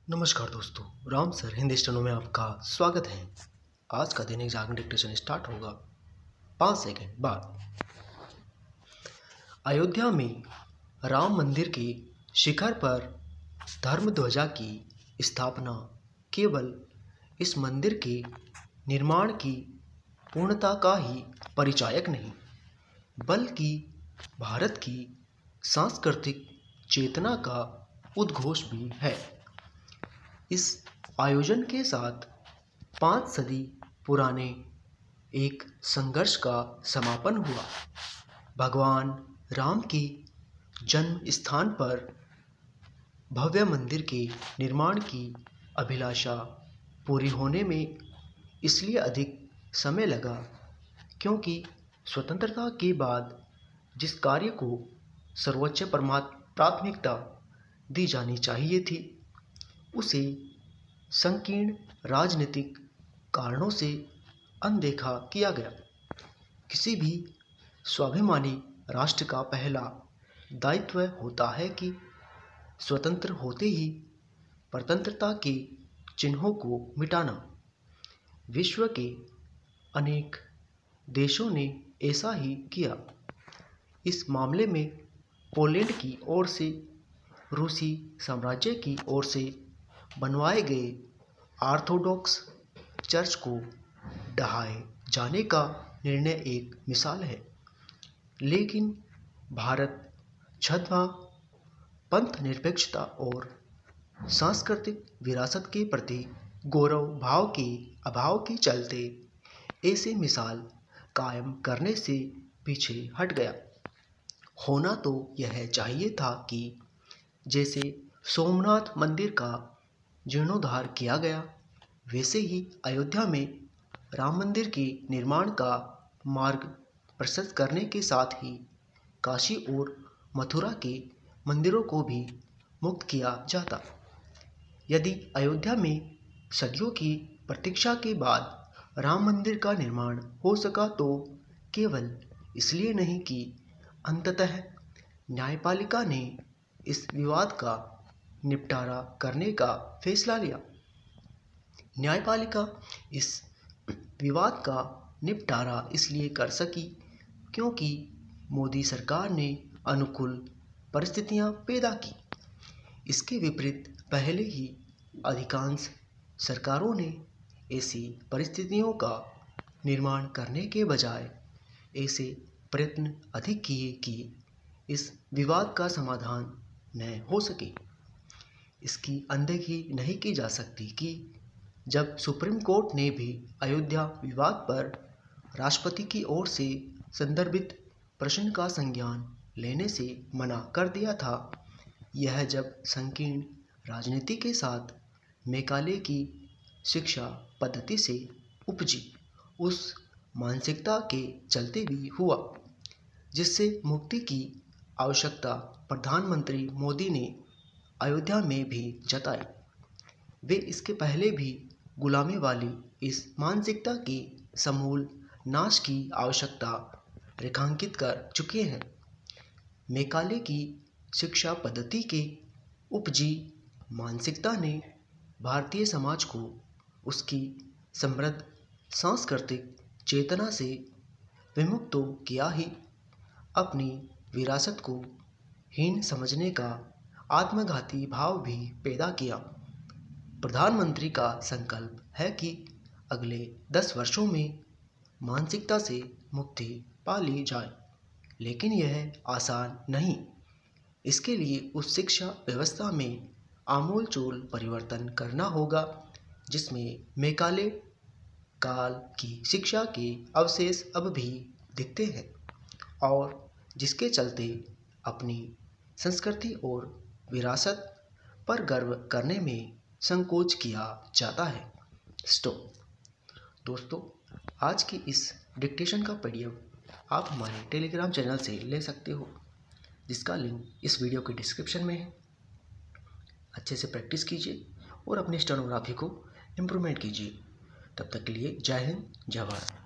नमस्कार दोस्तों, Ram sir Hindi steno में आपका स्वागत है। आज का दैनिक जागरण डिक्टेशन स्टार्ट होगा 5 सेकंड बाद। अयोध्या में राम मंदिर के शिखर पर धर्म ध्वजा की स्थापना केवल इस मंदिर के निर्माण की पूर्णता का ही परिचायक नहीं, बल्कि भारत की सांस्कृतिक चेतना का उद्घोष भी है। इस आयोजन के साथ 5 सदी पुराने एक संघर्ष का समापन हुआ। भगवान राम की जन्म स्थान पर भव्य मंदिर के निर्माण की अभिलाषा पूरी होने में इसलिए अधिक समय लगा क्योंकि स्वतंत्रता के बाद जिस कार्य को सर्वोच्च प्राथमिकता दी जानी चाहिए थी, उसे संकीर्ण राजनीतिक कारणों से अनदेखा किया गया। किसी भी स्वाभिमानी राष्ट्र का पहला दायित्व होता है कि स्वतंत्र होते ही परतंत्रता के चिन्हों को मिटाना। विश्व के अनेक देशों ने ऐसा ही किया। इस मामले में पोलैंड की ओर से रूसी साम्राज्य की ओर से बनवाए गए ऑर्थोडॉक्स चर्च को ढहाए जाने का निर्णय एक मिसाल है। लेकिन भारत छद्मा पंथ निरपेक्षता और सांस्कृतिक विरासत के प्रति गौरव भाव के अभाव के चलते ऐसे मिसाल कायम करने से पीछे हट गया। होना तो यह चाहिए था कि जैसे सोमनाथ मंदिर का जीर्णोद्धार किया गया, वैसे ही अयोध्या में राम मंदिर के निर्माण का मार्ग प्रशस्त करने के साथ ही काशी और मथुरा के मंदिरों को भी मुक्त किया जाता। यदि अयोध्या में सदियों की प्रतीक्षा के बाद राम मंदिर का निर्माण हो सका तो केवल इसलिए नहीं कि अंततः न्यायपालिका ने इस विवाद का निपटारा करने का फैसला लिया। न्यायपालिका इस विवाद का निपटारा इसलिए कर सकी क्योंकि मोदी सरकार ने अनुकूल परिस्थितियां पैदा की। इसके विपरीत पहले ही अधिकांश सरकारों ने ऐसी परिस्थितियों का निर्माण करने के बजाय ऐसे प्रयत्न अधिक किए कि इस विवाद का समाधान न हो सके। इसकी अनदेखी नहीं की जा सकती कि जब सुप्रीम कोर्ट ने भी अयोध्या विवाद पर राष्ट्रपति की ओर से संदर्भित प्रश्न का संज्ञान लेने से मना कर दिया था, यह जब संकीर्ण राजनीति के साथ मैकाले की शिक्षा पद्धति से उपजी उस मानसिकता के चलते भी हुआ, जिससे मुक्ति की आवश्यकता प्रधानमंत्री मोदी ने अयोध्या में भी जताई। वे इसके पहले भी गुलामी वाली इस मानसिकता के समूल नाश की आवश्यकता रेखांकित कर चुके हैं। मैकाले की शिक्षा पद्धति के उपजी मानसिकता ने भारतीय समाज को उसकी समृद्ध सांस्कृतिक चेतना से विमुक्त तो किया ही, अपनी विरासत को हीन समझने का आत्मघाती भाव भी पैदा किया। प्रधानमंत्री का संकल्प है कि अगले 10 वर्षों में मानसिकता से मुक्ति पा ली जाए, लेकिन यह आसान नहीं। इसके लिए उस शिक्षा व्यवस्था में आमूलचूल परिवर्तन करना होगा जिसमें मैकाले काल की शिक्षा के अवशेष अब भी दिखते हैं और जिसके चलते अपनी संस्कृति और विरासत पर गर्व करने में संकोच किया जाता है। दोस्तों, आज की इस डिक्टेशन का पीडीएफ आप हमारे टेलीग्राम चैनल से ले सकते हो, जिसका लिंक इस वीडियो के डिस्क्रिप्शन में है। अच्छे से प्रैक्टिस कीजिए और अपनी स्टेनोग्राफी को इम्प्रूवमेंट कीजिए। तब तक के लिए जय हिंद, जय भारत।